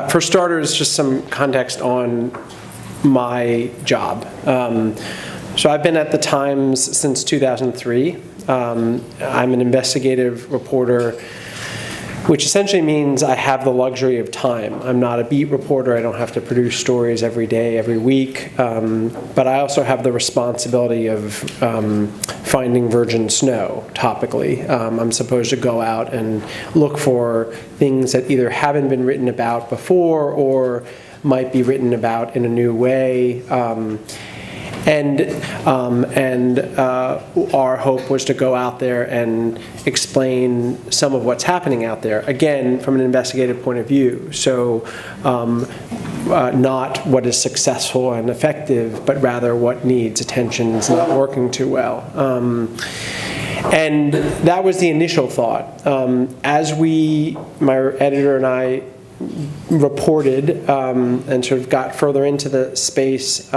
For starters, just some context on my job. So I've been at the Times since 2003. I'm an investigative reporter, which essentially means I have the luxury of time. I'm not a beat reporter. I don't have to produce stories every day, every week. But I also have the responsibility of finding virgin snow topically. I'm supposed to go out and look for things that either haven't been written about before or might be written about in a new way. Our hope was to go out there and explain some of what's happening out there, again, from an investigative point of view. So not what is successful and effective, but rather what needs attention, is not working too well. And that was the initial thought. As my editor and I reported and sort of got further into the space,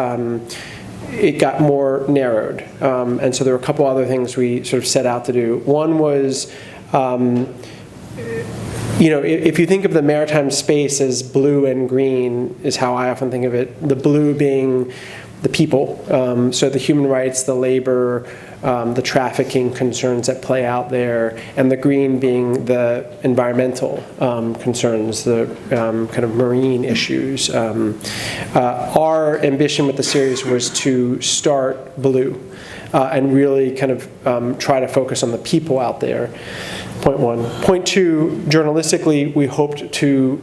it got more narrowed. And so there were a couple other things we sort of set out to do. One was, if you think of the maritime space as blue and green, is how I often think of it, the blue being the people, so the human rights, the labor, the trafficking concerns that play out there, and the green being the environmental concerns, the kind of marine issues. Our ambition with the series was to start blue and really kind of try to focus on the people out there. Point one. Point two, journalistically, we hoped to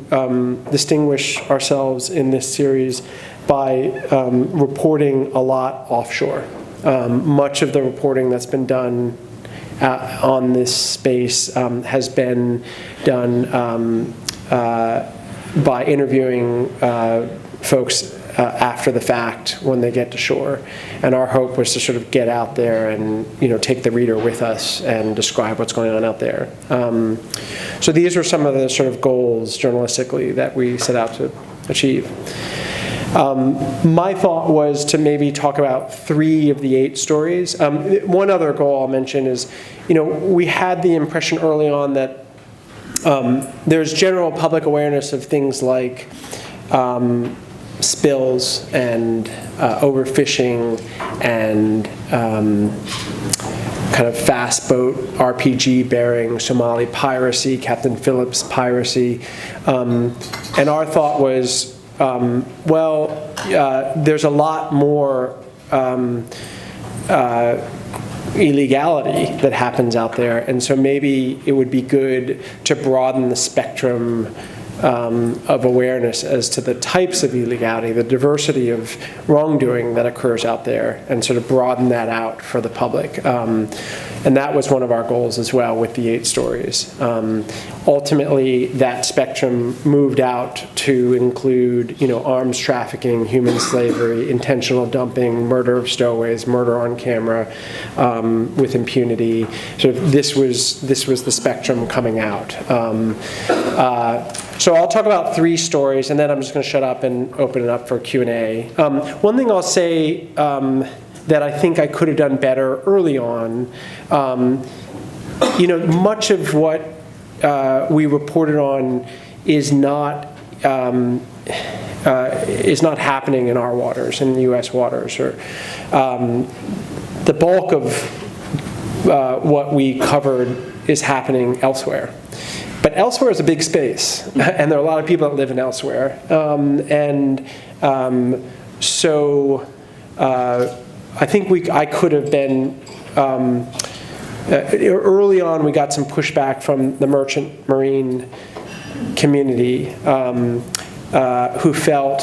distinguish ourselves in this series by reporting a lot offshore. Much of the reporting that's been done on this space has been done by interviewing folks after the fact when they get to shore. And our hope was to sort of get out there and take the reader with us and describe what's going on out there. So these were some of the sort of goals journalistically that we set out to achieve. My thought was to maybe talk about 3 of the 8 stories. One other goal I'll mention is, we had the impression early on that there's general public awareness of things like spills and overfishing and kind of fast boat RPG bearing, Somali piracy, Captain Phillips piracy. And our thought was, there's a lot more illegality that happens out there, and so maybe it would be good to broaden the spectrum of awareness as to the types of illegality, the diversity of wrongdoing that occurs out there, and sort of broaden that out for the public. And that was one of our goals as well with the 8 stories. Ultimately, that spectrum moved out to include, arms trafficking, human slavery, intentional dumping, murder of stowaways, murder on camera with impunity. So this was the spectrum coming out. So I'll talk about 3 stories, and then I'm just going to shut up and open it up for Q&A. One thing I'll say that I think I could have done better early on, much of what we reported on is not happening in our waters, in U.S. waters. Or the bulk of what we covered is happening elsewhere. But elsewhere is a big space, and there are a lot of people that live in elsewhere. So I think I could have been, early on we got some pushback from the merchant marine community who felt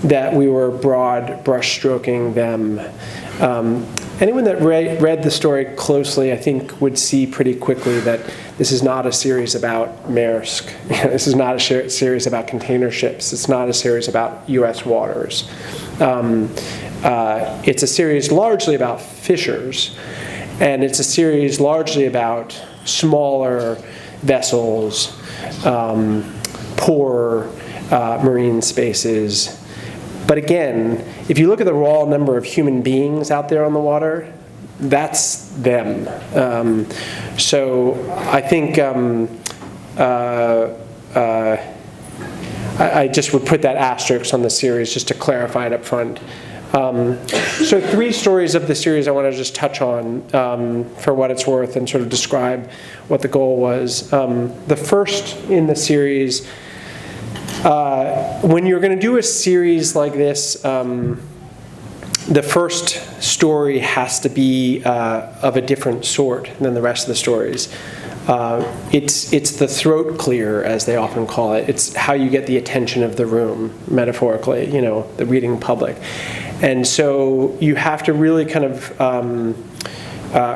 that we were broad brushstroking them. Anyone that read the story closely, I think, would see pretty quickly that this is not a series about Maersk. This is not a series about container ships. It's not a series about U.S. waters. It's a series largely about fishers, and it's a series largely about smaller vessels, poorer marine spaces. But again, if you look at the raw number of human beings out there on the water, that's them. So I think I just would put that asterisk on the series just to clarify it up front. So 3 stories of the series I want to just touch on for what it's worth and sort of describe what the goal was. The first in the series, when you're going to do a series like this, the first story has to be of a different sort than the rest of the stories. It's the throat clear, as they often call it. It's how you get the attention of the room, metaphorically, the reading public. And so you have to really kind of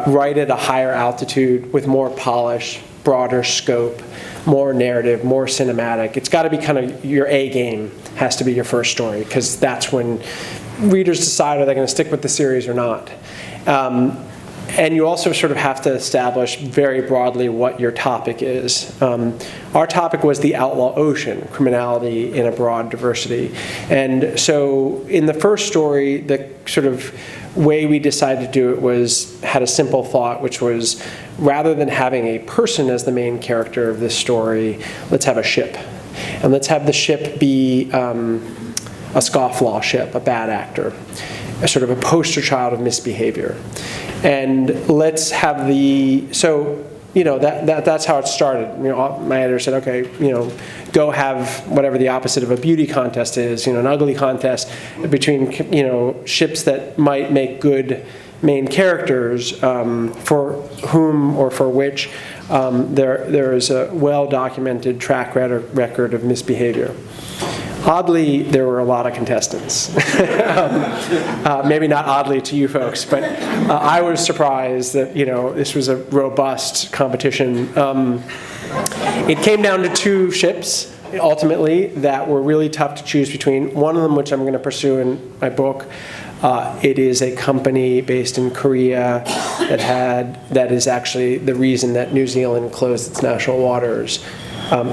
write at a higher altitude with more polish, broader scope, more narrative, more cinematic. It's got to be kind of your A game, has to be your first story, because that's when readers decide are they going to stick with the series or not. And you also sort of have to establish very broadly what your topic is. Our topic was the Outlaw Ocean, criminality in a broad diversity. And so in the first story, the sort of way we decided to do it had a simple thought, which was rather than having a person as the main character of this story, let's have a ship. And let's have the ship be a scofflaw ship, a bad actor, a sort of a poster child of misbehavior. And let's have that's how it started. My editor said, okay, go have whatever the opposite of a beauty contest is, an ugly contest between, ships that might make good main characters for whom or for which there is a well-documented track record of misbehavior. Oddly, there were a lot of contestants. Maybe not oddly to you folks, but I was surprised that this was a robust competition. It came down to 2 ships, ultimately, that were really tough to choose between. One of them, which I'm going to pursue in my book, it is a company based in Korea that is actually the reason that New Zealand closed its national waters.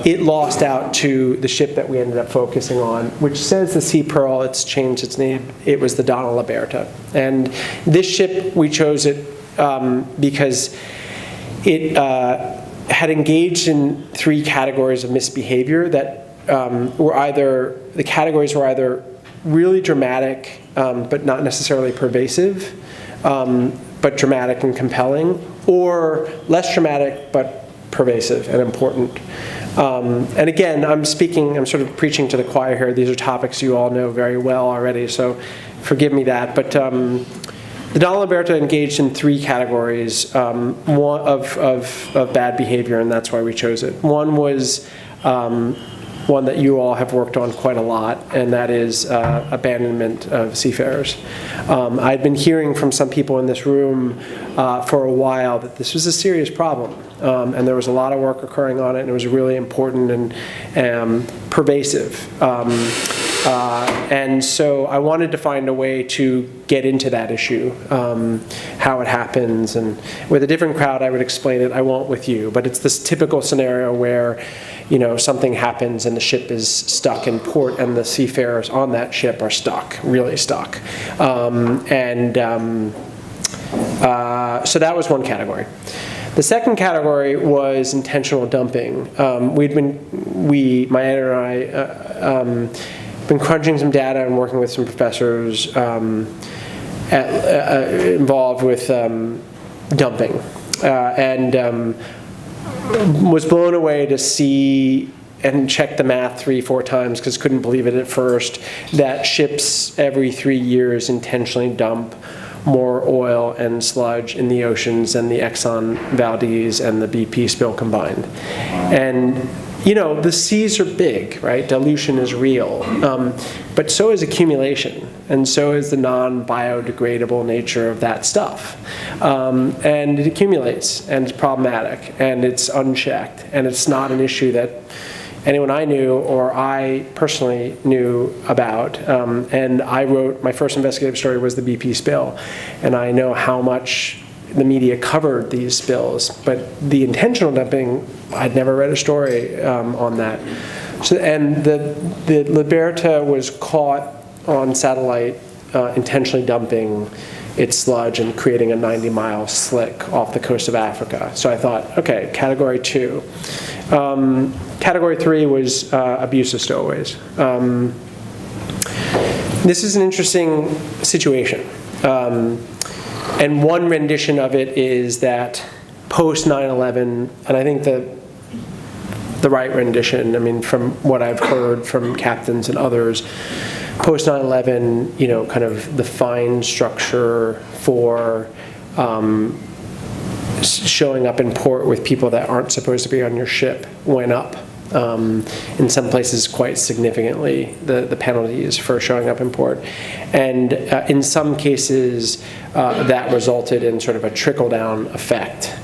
It lost out to the ship that we ended up focusing on, which says the Sea Pearl. It's changed its name. It was the Donna Liberta. And this ship, we chose it because it had engaged in 3 categories of misbehavior that the categories were either really dramatic, but not necessarily pervasive, but dramatic and compelling, or less dramatic, but pervasive and important. And again, I'm sort of preaching to the choir here. These are topics you all know very well already, so forgive me that. But the Donna Liberta engaged in 3 categories one of bad behavior, and that's why we chose it. One was one that you all have worked on quite a lot, and that is abandonment of seafarers. I'd been hearing from some people in this room for a while that this was a serious problem, and there was a lot of work occurring on it, and it was really important and pervasive. And so I wanted to find a way to get into that issue, how it happens, and with a different crowd I would explain it. I won't with you, but it's this typical scenario where something happens and the ship is stuck in port and the seafarers on that ship are stuck, really stuck. So that was one category. The second category was intentional dumping. My editor and I, been crunching some data and working with some professors involved with dumping, and was blown away to see and check the math 3-4 times because couldn't believe it at first, that ships every 3 years intentionally dump more oil and sludge in the oceans than the Exxon Valdez and the BP spill combined. And the seas are big, right? Dilution is real. But so is accumulation, and so is the non-biodegradable nature of that stuff. And it accumulates, and it's problematic, and it's unchecked, and it's not an issue that anyone I knew or I personally knew about. And I wrote, my first investigative story was the BP spill, and I know how much the media covered these spills, but the intentional dumping, I'd never read a story on that. So, and the Liberta was caught on satellite intentionally dumping its sludge and creating a 90-mile slick off the coast of Africa. So I thought, okay, category 2. Category 3 was abuse of stowaways. This is an interesting situation. And one rendition of it is that post 9/11, and I think the right rendition, I mean, from what I've heard from captains and others, post 9/11, kind of the fine structure for showing up in port with people that aren't supposed to be on your ship went up. In some places quite significantly, the penalties for showing up in port. And in some cases, that resulted in sort of a trickle-down effect.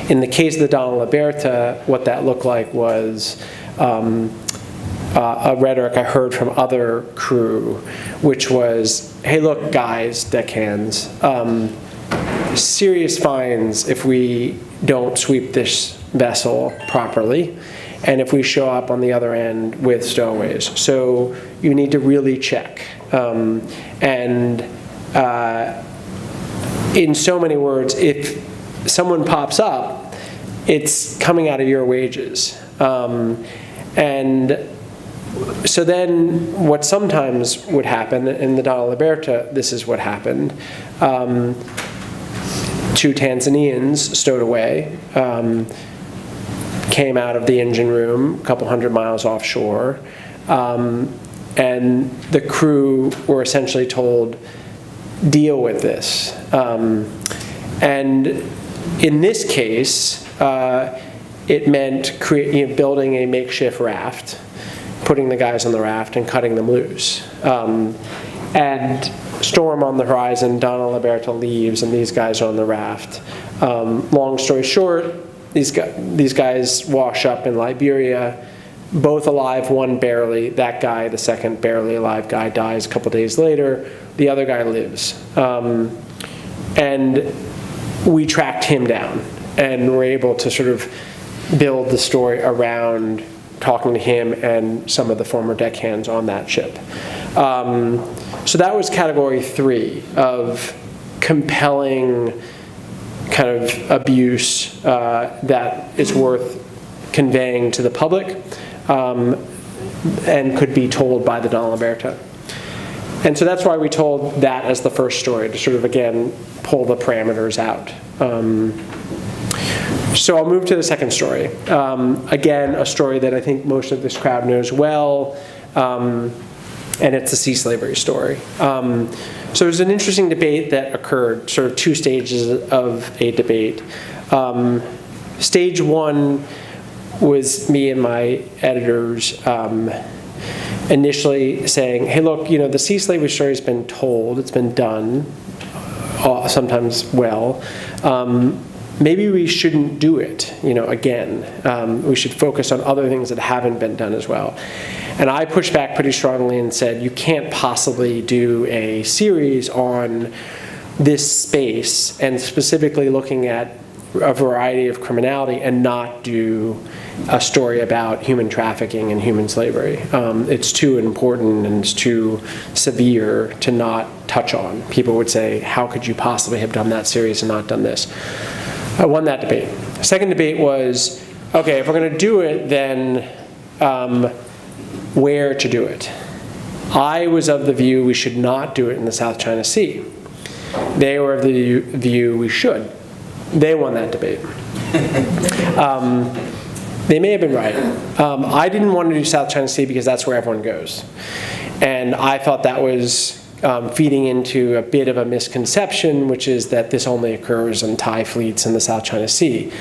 In the case of the Donna Liberta, what that looked like was a rhetoric I heard from other crew, which was, hey, look, guys, deckhands, serious fines if we don't sweep this vessel properly, and if we show up on the other end with stowaways. So you need to really check. In so many words, if someone pops up, it's coming out of your wages. And so then what sometimes would happen, in the Donna Liberta, this is what happened. 2 Tanzanians stowed away, came out of the engine room a couple hundred miles offshore, and the crew were essentially told, deal with this. And in this case, it meant building a makeshift raft, putting the guys on the raft and cutting them loose. And storm on the horizon, Donna Liberta leaves, and these guys are on the raft. Long story short, these guys wash up in Liberia, both alive, one barely. That guy, the second barely alive guy, dies a couple days later. The other guy lives. And we tracked him down and were able to sort of build the story around talking to him and some of the former deckhands on that ship. So that was category 3 of compelling kind of abuse that is worth conveying to the public and could be told by the Donna Liberta. And so that's why we told that as the first story, to sort of, again, pull the parameters out. So I'll move to the second story. Again, a story that I think most of this crowd knows well, and it's a sea slavery story. So there's an interesting debate that occurred, sort of 2 stages of a debate. Stage 1 was me and my editors initially saying, hey, look, the sea slavery story has been told, it's been done, sometimes well. Maybe we shouldn't do it, again. We should focus on other things that haven't been done as well. And I pushed back pretty strongly and said, you can't possibly do a series on this space and specifically looking at a variety of criminality and not do a story about human trafficking and human slavery. It's too important and it's too severe to not touch on. People would say, how could you possibly have done that series and not done this? I won that debate. The second debate was, okay, if we're going to do it, then where to do it? I was of the view we should not do it in the South China Sea. They were of the view we should. They won that debate. They may have been right. I didn't want to do South China Sea because that's where everyone goes. And I thought that was feeding into a bit of a misconception, which is that this only occurs in Thai fleets in the South China Sea.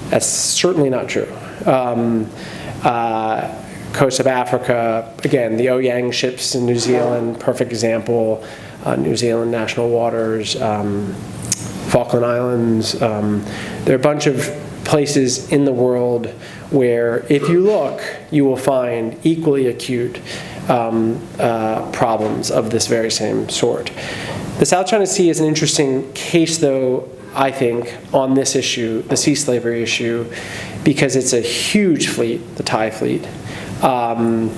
That's certainly not true. Coast of Africa, again, the Ouyang ships in New Zealand, perfect example. New Zealand national waters, Falkland Islands. There are a bunch of places in the world where, if you look, you will find equally acute problems of this very same sort. The South China Sea is an interesting case, though, I think, on this issue, the sea slavery issue, because it's a huge fleet, the Thai fleet. And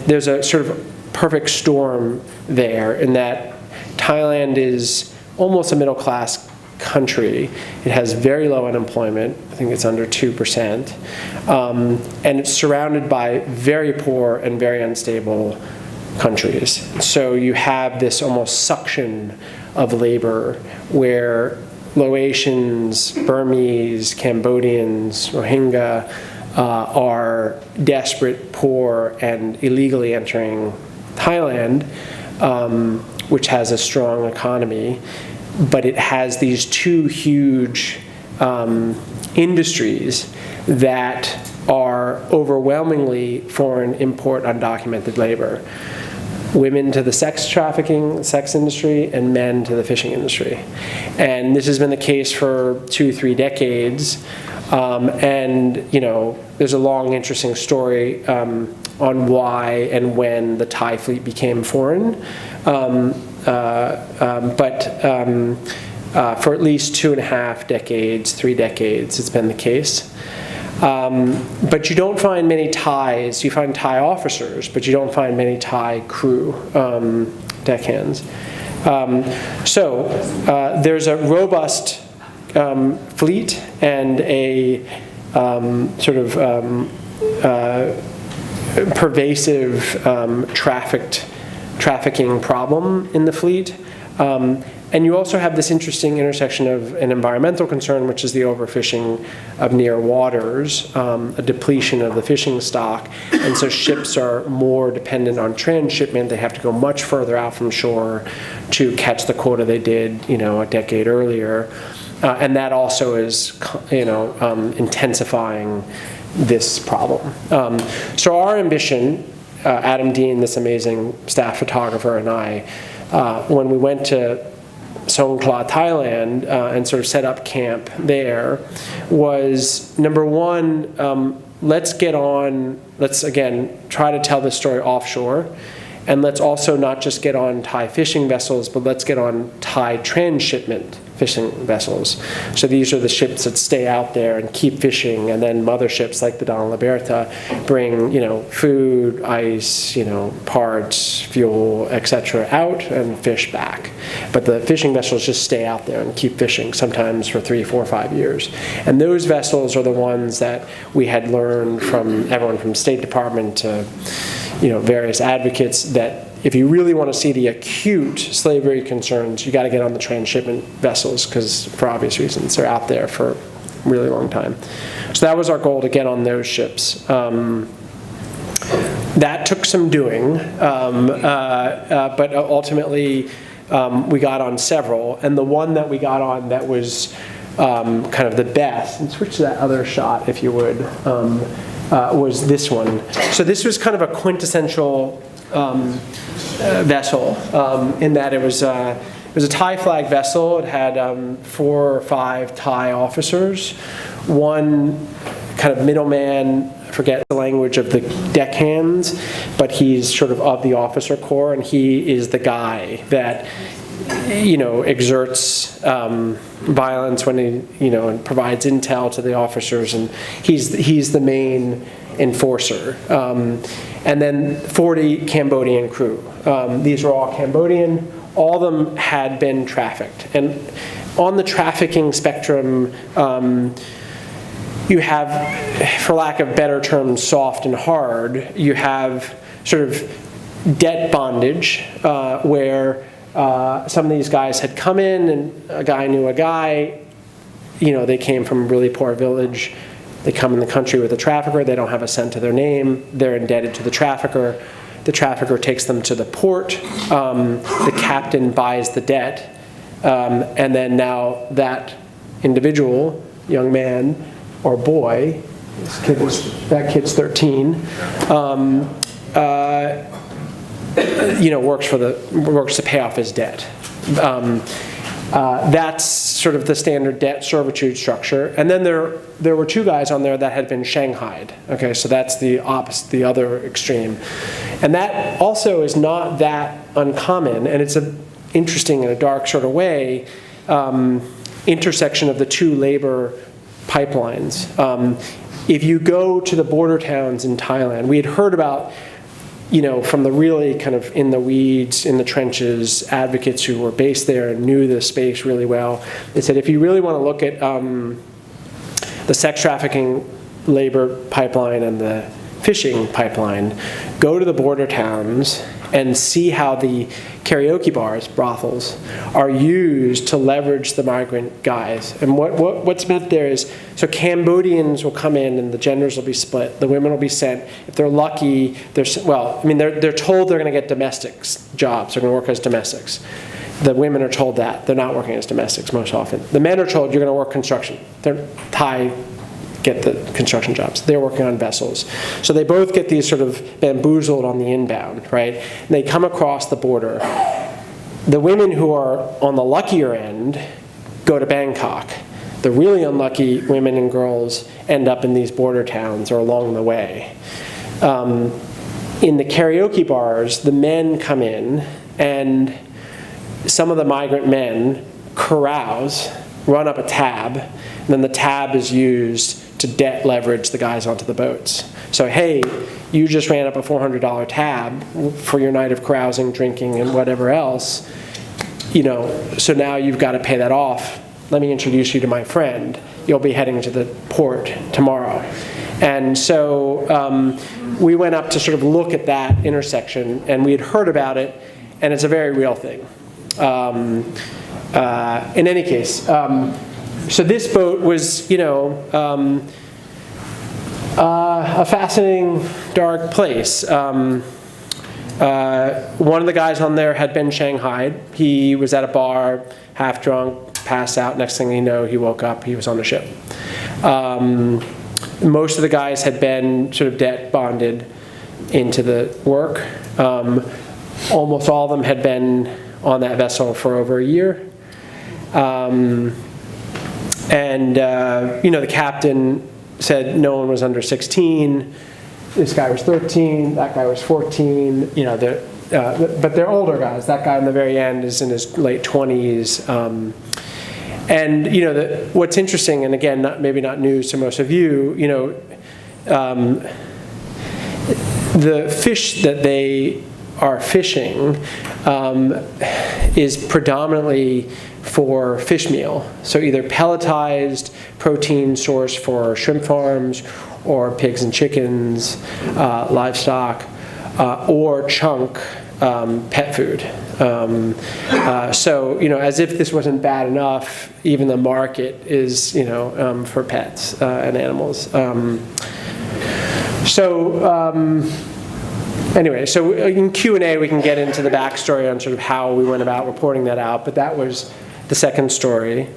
there's a sort of perfect storm there in that Thailand is almost a middle-class country. It has very low unemployment. I think it's under 2%. And it's surrounded by very poor and very unstable countries. So you have this almost suction of labor where Laotians, Burmese, Cambodians, Rohingya are desperate, poor, and illegally entering Thailand, which has a strong economy. But it has these two huge industries that are overwhelmingly foreign import undocumented labor. Women to the sex industry, and men to the fishing industry. And this has been the case for 2-3 decades. And, there's a long, interesting story on why and when the Thai fleet became foreign. But for at least 2.5 decades, 3 decades, it's been the case. But you don't find many Thais. You find Thai officers, but you don't find many Thai crew, deckhands. So there's a robust fleet and a sort of pervasive trafficking problem in the fleet. And you also have this interesting intersection of an environmental concern, which is the overfishing of near waters, a depletion of the fishing stock. And so ships are more dependent on transshipment. They have to go much further out from shore to catch the quota they did, a decade earlier. And that also is, intensifying this problem. So our ambition, Adam Dean, this amazing staff photographer, and I, when we went to Songkhla, Thailand, and sort of set up camp there, was number one, let's again try to tell this story offshore, and let's also not just get on Thai fishing vessels, but let's get on Thai transshipment fishing vessels. So these are the ships that stay out there and keep fishing, and then motherships like the Donna Liberta bring, food, ice, parts, fuel, etc. out and fish back. But the fishing vessels just stay out there and keep fishing, sometimes for 3, 4, 5 years. And those vessels are the ones that we had learned from everyone from State Department to, various advocates, that if you really want to see the acute slavery concerns, you got to get on the transshipment vessels, because for obvious reasons, they're out there for a really long time. So that was our goal, to get on those ships. That took some doing, but ultimately we got on several, and the one that we got on that was kind of the best, and switch to that other shot if you would, was this one. So this was kind of a quintessential vessel, in that it was a Thai flag vessel. It had 4 or 5 Thai officers, one kind of middleman, I forget the language of the deckhands, but he's sort of the officer corps, and he is the guy that exerts violence when he and provides intel to the officers, and he's the main enforcer. And then 40 Cambodian crew. These were all Cambodian. All of them had been trafficked. And on the trafficking spectrum, you have, for lack of better terms, soft and hard. You have sort of debt bondage, where some of these guys had come in, and a guy knew a guy. They came from a really poor village. They come in the country with a trafficker. They don't have a cent to their name. They're indebted to the trafficker. The trafficker takes them to the port. The captain buys the debt. And then now that individual, young man or boy, that kid's 13, works to pay off his debt. That's sort of the standard debt servitude structure. And then there were 2 guys on there that had been shanghaied. Okay, so that's the opposite, the other extreme. And that also is not that uncommon, and it's an interesting, in a dark sort of way, intersection of the 2 labor pipelines. If you go to the border towns in Thailand, we had heard about from the really kind of in the weeds, in the trenches, advocates who were based there and knew the space really well, they said, if you really want to look at the sex trafficking labor pipeline and the fishing pipeline, go to the border towns and see how the karaoke bars, brothels, are used to leverage the migrant guys. And what's meant there is, so Cambodians will come in and the genders will be split. The women will be sent. If they're lucky, they're told they're going to get domestics jobs. They're going to work as domestics. The women are told that. They're not working as domestics most often. The men are told you're going to work construction. They're Thai, get the construction jobs. They're working on vessels. So they both get these sort of bamboozled on the inbound, right? And they come across the border. The women who are on the luckier end go to Bangkok. The really unlucky women and girls end up in these border towns or along the way. In the karaoke bars, the men come in and some of the migrant men carouse, run up a tab, and then the tab is used to debt leverage the guys onto the boats. So, hey, you just ran up a $400 tab for your night of carousing, drinking, and whatever else. So now you've got to pay that off. Let me introduce you to my friend. You'll be heading to the port tomorrow. And so we went up to sort of look at that intersection, and we had heard about it, and it's a very real thing. In any case, so this boat was, a fascinating, dark place. One of the guys on there had been shanghaied. He was at a bar, half drunk, passed out. Next thing you know, he woke up, he was on the ship. Most of the guys had been sort of debt bonded into the work. Almost all of them had been on that vessel for over a year. The captain said no one was under 16. This guy was 13, that guy was 14, but they're older guys. That guy in the very end is in his late 20s. What's interesting, and again, maybe not news to most of you, the fish that they are fishing is predominantly for fish meal. So either pelletized protein source for shrimp farms or pigs and chickens, livestock, or chunk pet food. As if this wasn't bad enough, even the market is, for pets and animals. Anyway, so in Q&A we can get into the backstory on sort of how we went about reporting that out, but that was the second story.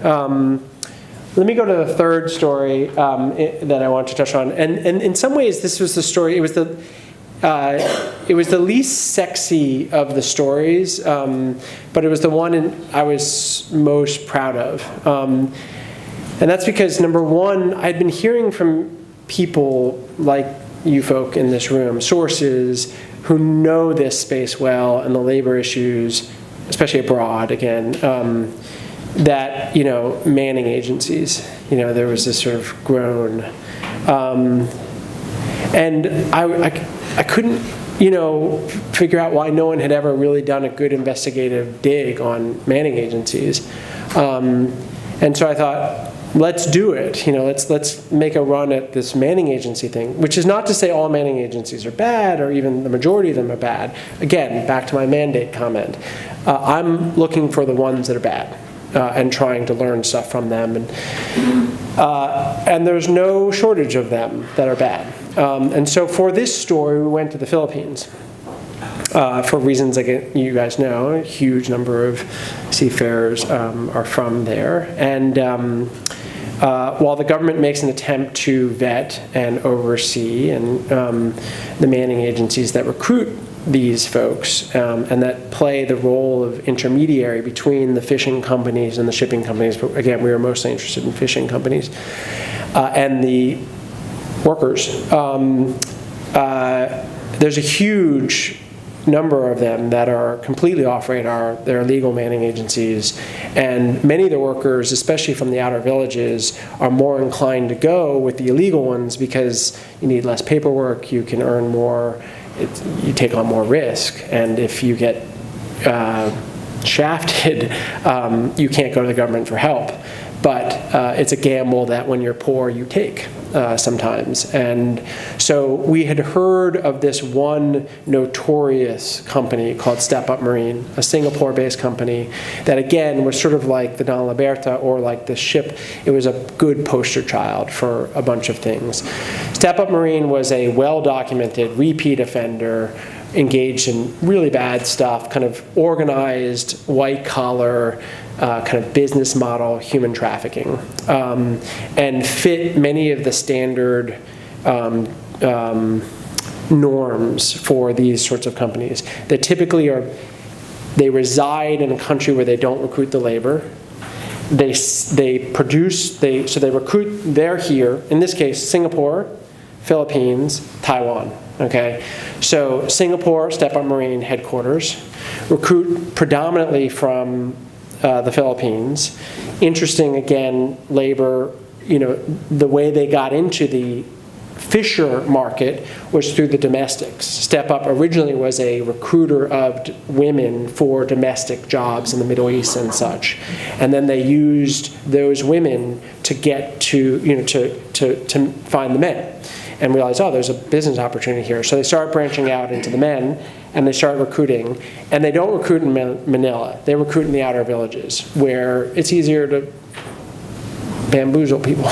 Let me go to the third story that I want to touch on. And in some ways this was the story, it was the least sexy of the stories, but it was the one I was most proud of. And that's because, number one, I'd been hearing from people like you folk in this room, sources who know this space well and the labor issues, especially abroad, again, that, manning agencies, there was this sort of groan. And I couldn't, figure out why no one had ever really done a good investigative dig on manning agencies. And so I thought, let's do it. Let's make a run at this manning agency thing, which is not to say all manning agencies are bad or even the majority of them are bad. Again, back to my mandate comment. I'm looking for the ones that are bad and trying to learn stuff from them. And there's no shortage of them that are bad. And so for this story, we went to the Philippines. For reasons you guys know, a huge number of seafarers are from there. And while the government makes an attempt to vet and oversee and the manning agencies that recruit these folks and that play the role of intermediary between the fishing companies and the shipping companies, but again, we were mostly interested in fishing companies, and the workers, there's a huge number of them that are completely off radar. They're illegal manning agencies, and many of the workers, especially from the outer villages, are more inclined to go with the illegal ones because you need less paperwork, you can earn more, you take on more risk. And if you get shafted, you can't go to the government for help. But it's a gamble that when you're poor, you take sometimes. And so we had heard of this one notorious company called Step Up Marine, a Singapore-based company that, again, was sort of like the Don Liberta or like the ship. It was a good poster child for a bunch of things. Step Up Marine was a well-documented repeat offender, engaged in really bad stuff, kind of organized, white-collar, kind of business model human trafficking, and fit many of the standard norms for these sorts of companies. That typically they reside in a country where they don't recruit the labor. They recruit, they're here, in this case, Singapore, Philippines, Taiwan. Okay, so Singapore, Step Up Marine headquarters, recruit predominantly from the Philippines. Interesting, again, labor, the way they got into the fisher market was through the domestics. Step Up originally was a recruiter of women for domestic jobs in the Middle East and such. And then they used those women to get to find the men. And realized, oh, there's a business opportunity here. So they start branching out into the men, and they start recruiting. And they don't recruit in Manila. They recruit in the outer villages, where it's easier to bamboozle people.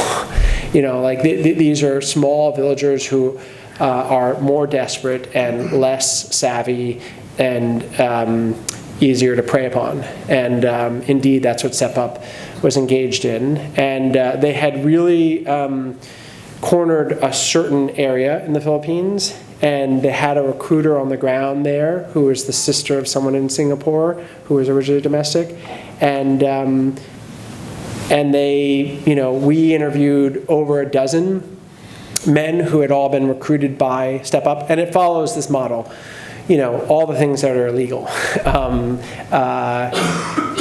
These are small villagers who are more desperate and less savvy and easier to prey upon. And indeed, that's what Step Up was engaged in. And they had really cornered a certain area in the Philippines, and they had a recruiter on the ground there who was the sister of someone in Singapore who was originally domestic, and they, we interviewed over a dozen men who had all been recruited by Step Up, and it follows this model, all the things that are illegal.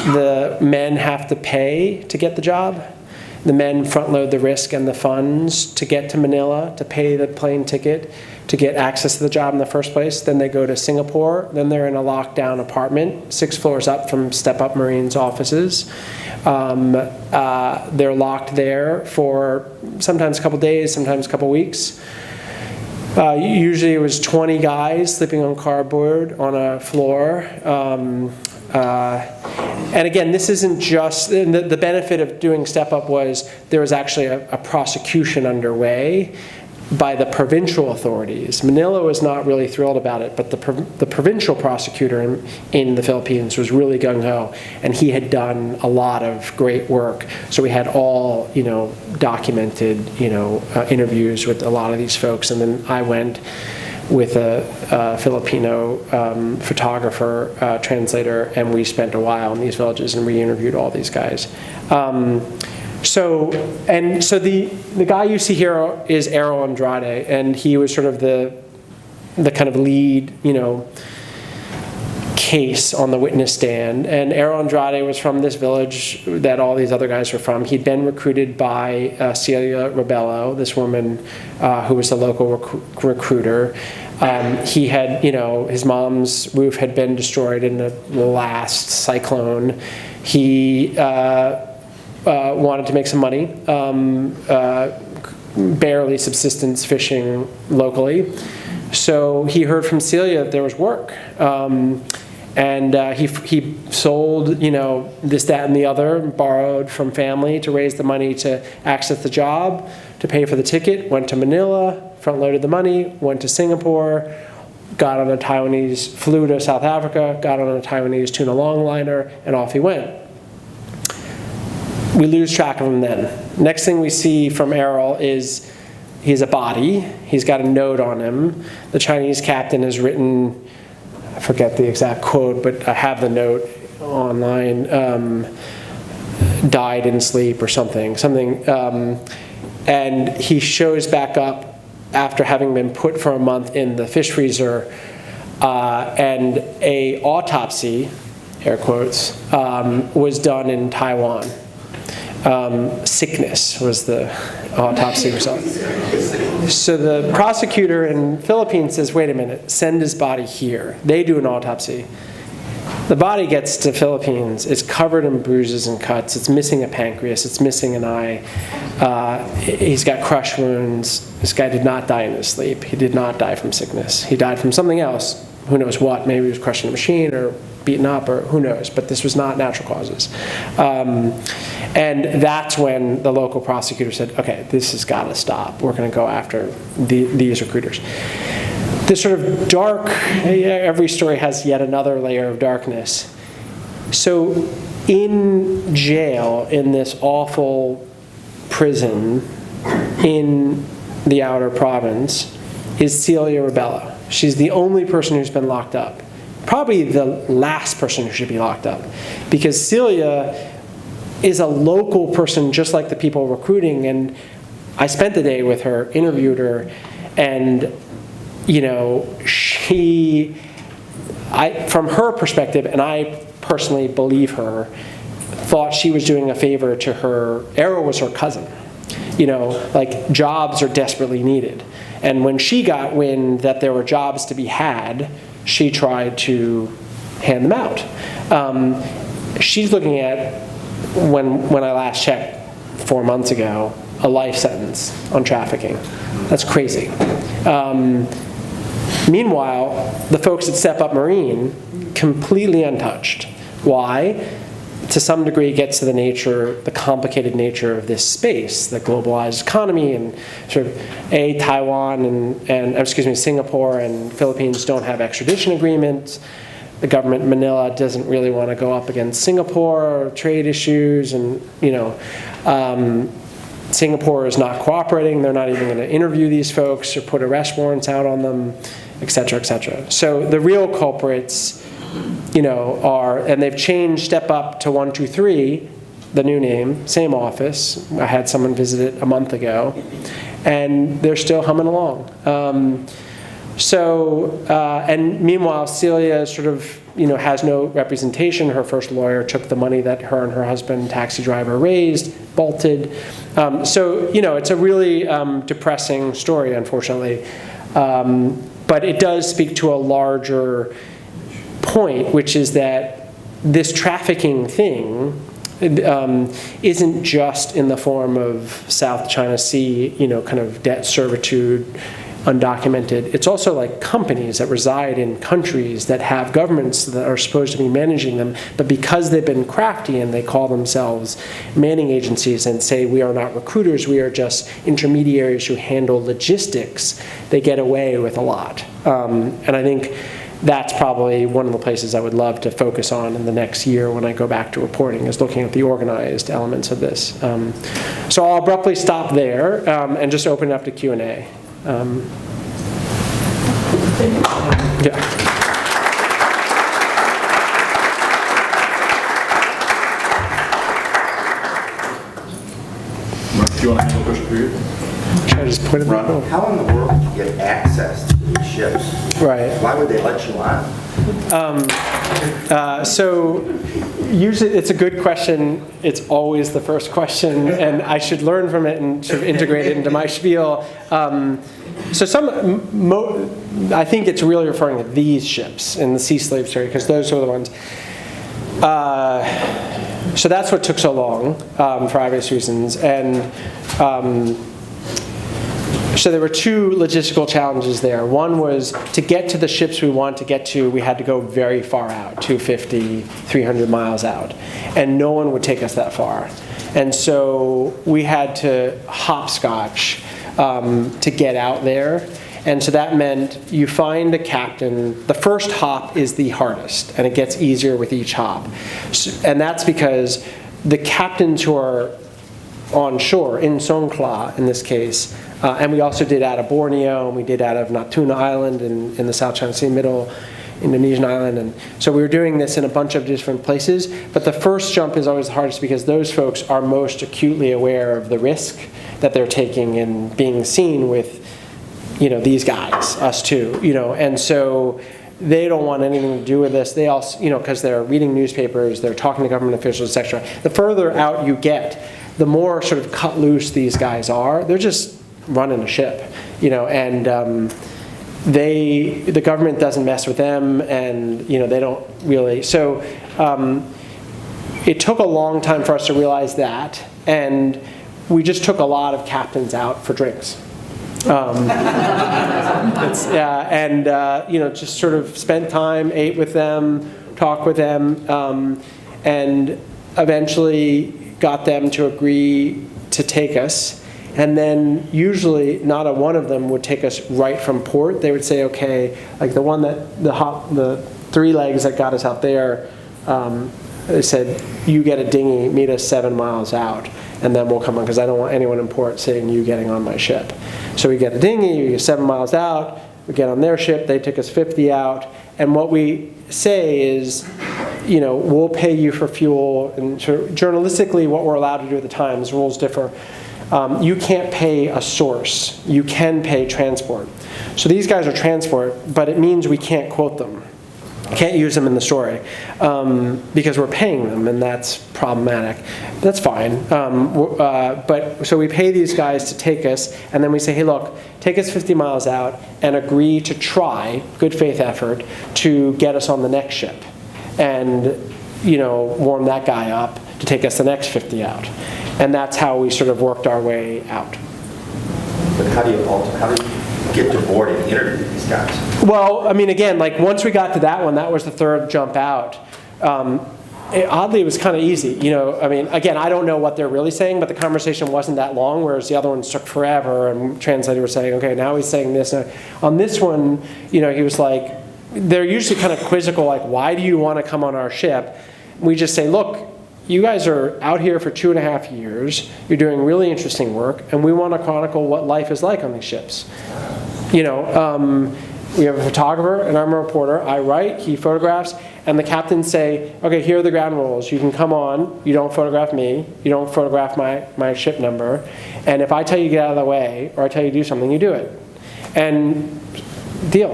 The men have to pay to get the job. The men front load the risk and the funds to get to Manila, to pay the plane ticket, to get access to the job in the first place. Then they go to Singapore. Then they're in a lockdown apartment, 6 floors up from Step Up Marine's offices. They're locked there for sometimes a couple days, sometimes a couple weeks. Usually it was 20 guys sleeping on cardboard on a floor. And again, this isn't just, the benefit of doing Step Up was there was actually a prosecution underway by the provincial authorities. Manila was not really thrilled about it, but the provincial prosecutor in the Philippines was really gung-ho, and he had done a lot of great work. So we had all, documented, interviews with a lot of these folks, and then I went with a Filipino photographer, translator, and we spent a while in these villages and we interviewed all these guys. So the guy you see here is Errol Andrade, and he was sort of the kind of lead, case on the witness stand. And Errol Andrade was from this village that all these other guys were from. He'd been recruited by Celia Rebello, this woman who was the local recruiter. He had, his mom's roof had been destroyed in the last cyclone. He wanted to make some money, barely subsistence fishing locally. So he heard from Celia that there was work. And he sold, this, that, and the other, borrowed from family to raise the money to access the job, to pay for the ticket, went to Manila, front-loaded the money, went to Singapore, got on a Taiwanese, flew to South Africa, got on a Taiwanese tuna longliner, and off he went. We lose track of him then. Next thing we see from Errol is he's a body. He's got a note on him. The Chinese captain has written, I forget the exact quote, but I have the note online, died in sleep or something. And he shows back up after having been put for a month in the fish freezer, and a autopsy, air quotes, was done in Taiwan. Sickness was the autopsy result. So the prosecutor in Philippines says, wait a minute, send his body here. They do an autopsy. The body gets to Philippines, it's covered in bruises and cuts, it's missing a pancreas, it's missing an eye, he's got crush wounds. This guy did not die in his sleep. He did not die from sickness. He died from something else. Who knows what? Maybe he was crushed in a machine or beaten up, or who knows, but this was not natural causes. And that's when the local prosecutor said, okay, this has got to stop. We're going to go after these recruiters. This sort of dark, every story has yet another layer of darkness. So in jail, in this awful prison in the outer province, is Celia Rebella. She's the only person who's been locked up. Probably the last person who should be locked up. Because Celia is a local person just like the people recruiting, and I spent the day with her, interviewed her, and from her perspective, and I personally believe her, thought she was doing a favor to her. Arrow was her cousin. Like jobs are desperately needed. And when she got wind that there were jobs to be had, she tried to hand them out. She's looking at, when I last checked 4 months ago, a life sentence on trafficking. That's crazy. Meanwhile, the folks at Step Up Marine, completely untouched. Why? To some degree, it gets to the complicated nature of this space, the globalized economy, and sort of Taiwan and Singapore and Philippines don't have extradition agreements. The government in Manila doesn't really want to go up against Singapore, trade issues, and Singapore is not cooperating. They're not even going to interview these folks or put arrest warrants out on them, et cetera, et cetera. So the real culprits, are, and they've changed Step Up to 123, the new name, same office. I had someone visit it a month ago, and they're still humming along. And meanwhile, Celia sort of, has no representation. Her first lawyer took the money that her and her husband, taxi driver, raised, bolted. It's a really depressing story, unfortunately. But it does speak to a larger point, which is that this trafficking thing isn't just in the form of South China Sea, kind of debt servitude, undocumented. It's also like companies that reside in countries that have governments that are supposed to be managing them, but because they've been crafty and they call themselves manning agencies and say we are not recruiters, we are just intermediaries who handle logistics, they get away with a lot. And I think that's probably one of the places I would love to focus on in the next year when I go back to reporting, is looking at the organized elements of this. So I'll abruptly stop there and just open it up to Q&A. Yeah. Do you want to have a question for you? Should I just put it Ron, how in the world do you get access to these ships? Right. Why would they let you on? So usually it's a good question. It's always the first question, and I should learn from it and sort of integrate it into my spiel. I think it's really referring to these ships in the sea slave story, because those are the ones. So that's what took so long for obvious reasons. And so there were two logistical challenges there. One was to get to the ships we want to get to, we had to go very far out, 250, 300 miles out. And no one would take us that far. And so we had to hopscotch to get out there. And so that meant you find a captain. The first hop is the hardest, and it gets easier with each hop. And that's because the captains who are on shore, in Songkhla in this case, and we also did out of Borneo, and we did out of Natuna Island in the South China Sea, middle Indonesian island. And so we were doing this in a bunch of different places. But the first jump is always the hardest because those folks are most acutely aware of the risk that they're taking in being seen with, these guys, us too, and so they don't want anything to do with this. They also, because they're reading newspapers, they're talking to government officials, etc. The further out you get, the more sort of cut loose these guys are. They're just running a ship, and the government doesn't mess with them, and they don't really. So it took a long time for us to realize that, and we just took a lot of captains out for drinks. Just sort of spent time, ate with them, talked with them, and eventually got them to agree to take us. And then usually not a one of them would take us right from port. They would say, okay, like the one that the 3 legs that got us out there, they said, you get a dinghy, meet us 7 miles out, and then we'll come on, because I don't want anyone in port saying you getting on my ship. So we get a dinghy, we get 7 miles out, we get on their ship, they took us 50 out, and what we say is, we'll pay you for fuel, and sort of journalistically what we're allowed to do at the time, the rules differ. You can't pay a source, you can pay transport. So these guys are transport, but it means we can't quote them. Can't use them in the story because we're paying them, and that's problematic. That's fine. But so we pay these guys to take us, and then we say, hey, look, take us 50 miles out and agree to try, good faith effort, to get us on the next ship, and warm that guy up to take us the next 50 out. And that's how we sort of worked our way out. But how do you get to board and interview these guys? Well, I mean, again, like once we got to that one, that was the third jump out. Oddly, it was kind of easy. I mean, again, I don't know what they're really saying, but the conversation wasn't that long, whereas the other ones took forever, and translator was saying, okay, now he's saying this. On this one, he was like, they're usually kind of quizzical, like, why do you want to come on our ship? We just say, look, you guys are out here for 2.5 years, you're doing really interesting work, and we want to chronicle what life is like on these ships. We have a photographer, and I'm a reporter. I write, he photographs, and the captains say, okay, here are the ground rules. You can come on, you don't photograph me, you don't photograph my ship number, and if I tell you to get out of the way, or I tell you to do something, you do it. And deal.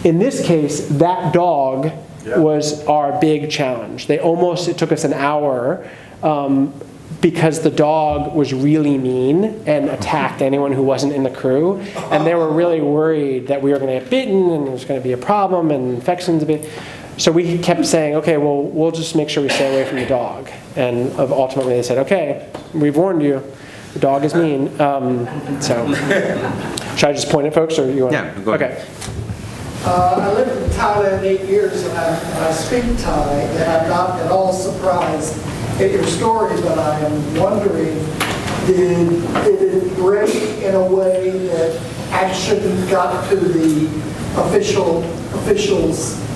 In this case, that dog was our big challenge. It took us an hour because the dog was really mean and attacked anyone who wasn't in the crew, and they were really worried that we were going to get bitten and there was going to be a problem and infections. So we kept saying, okay, well, we'll just make sure we stay away from the dog. And ultimately they said, okay, we've warned you. The dog is mean. So should I just point at folks, or you want? Yeah, go ahead. Okay. I lived in Thailand 8 years, and I speak Thai, and I'm not at all surprised at your story, but I am wondering, did it break in a way that action got to the officials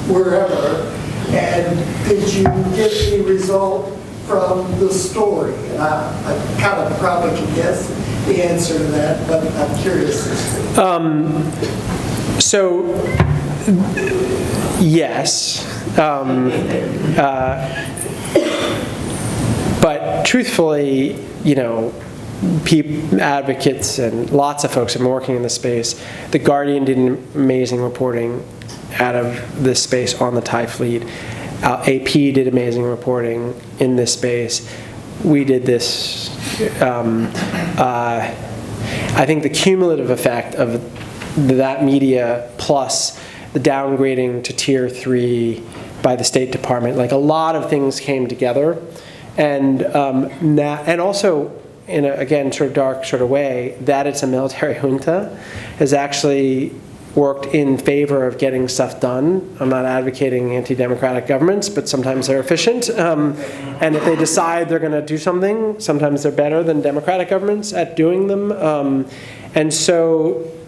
wherever, and did you get the result from the story? And I kind of probably can guess the answer to that, but I'm curious as to. So, yes. But truthfully, advocates and lots of folks have been working in this space. The Guardian did amazing reporting out of this space on the Thai fleet. AP did amazing reporting in this space. We did this. I think the cumulative effect of that media plus the downgrading to tier 3 by the State Department, like a lot of things came together, and also in a, again, sort of dark sort of way, that it's a military junta has actually worked in favor of getting stuff done. I'm not advocating anti-democratic governments, but sometimes they're efficient. And if they decide they're going to do something, sometimes they're better than democratic governments at doing them.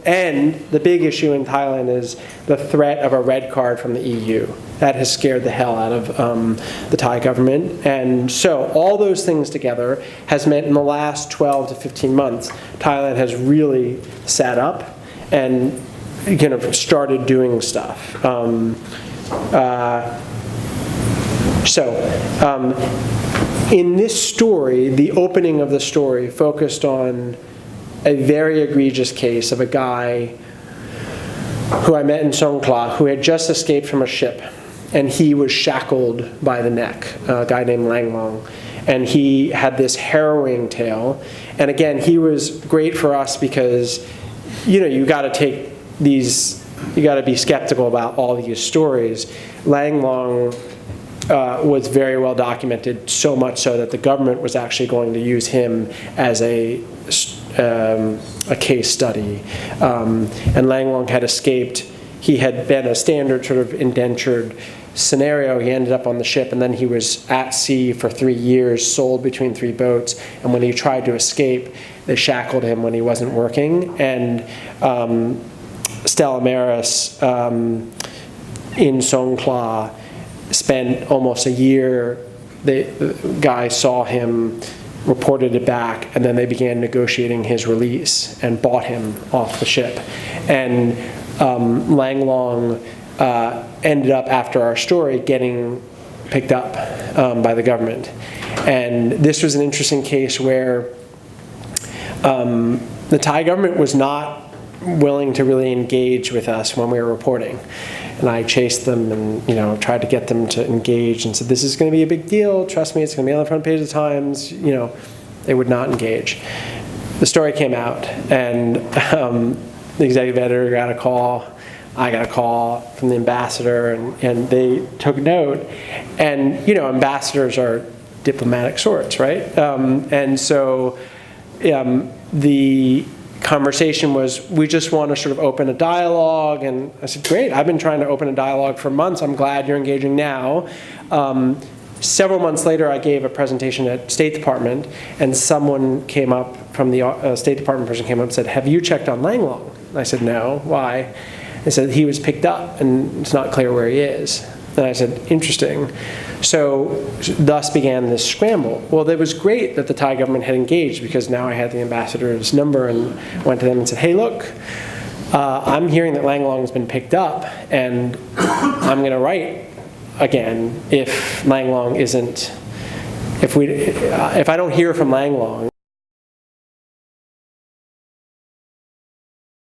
And the big issue in Thailand is the threat of a red card from the EU. That has scared the hell out of the Thai government. And so all those things together has meant in the last 12 to 15 months, Thailand has really sat up and kind of started doing stuff. In this story, the opening of the story focused on a very egregious case of a guy who I met in Songkhla who had just escaped from a ship, and he was shackled by the neck, a guy named Lang Long. And he had this harrowing tale. And again, he was great for us because, you got to take these, you got to be skeptical about all these stories. Lang Long was very well documented, so much so that the government was actually going to use him as a case study. And Lang Long had escaped. He had been a standard sort of indentured scenario. He ended up on the ship, and then he was at sea for 3 years, sold between 3 boats. And when he tried to escape, they shackled him when he wasn't working. And Stella Maris in Songkhla spent almost a year. The guy saw him, reported it back, and then they began negotiating his release and bought him off the ship. And Lang Long ended up, after our story, getting picked up by the government. And this was an interesting case where the Thai government was not willing to really engage with us when we were reporting. And I chased them and tried to get them to engage and said, this is going to be a big deal, trust me, it's going to be on the front page of the Times. They would not engage. The story came out, and the executive editor got a call, I got a call from the ambassador, and they took note. And ambassadors are diplomatic sorts, right? And so the conversation was, we just want to sort of open a dialogue. And I said, great, I've been trying to open a dialogue for months. I'm glad you're engaging now. Several months later, I gave a presentation at State Department, and someone came up from the State Department person came up and said, have you checked on Lang Long? And I said, no, why? They said, he was picked up and it's not clear where he is. And I said, interesting. So thus began this scramble. Well, it was great that the Thai government had engaged, because now I had the ambassador's number and went to them and said, hey, look, I'm hearing that Lang Long has been picked up, and I'm going to write again if Lang Long isn't, if I don't hear from Lang Long,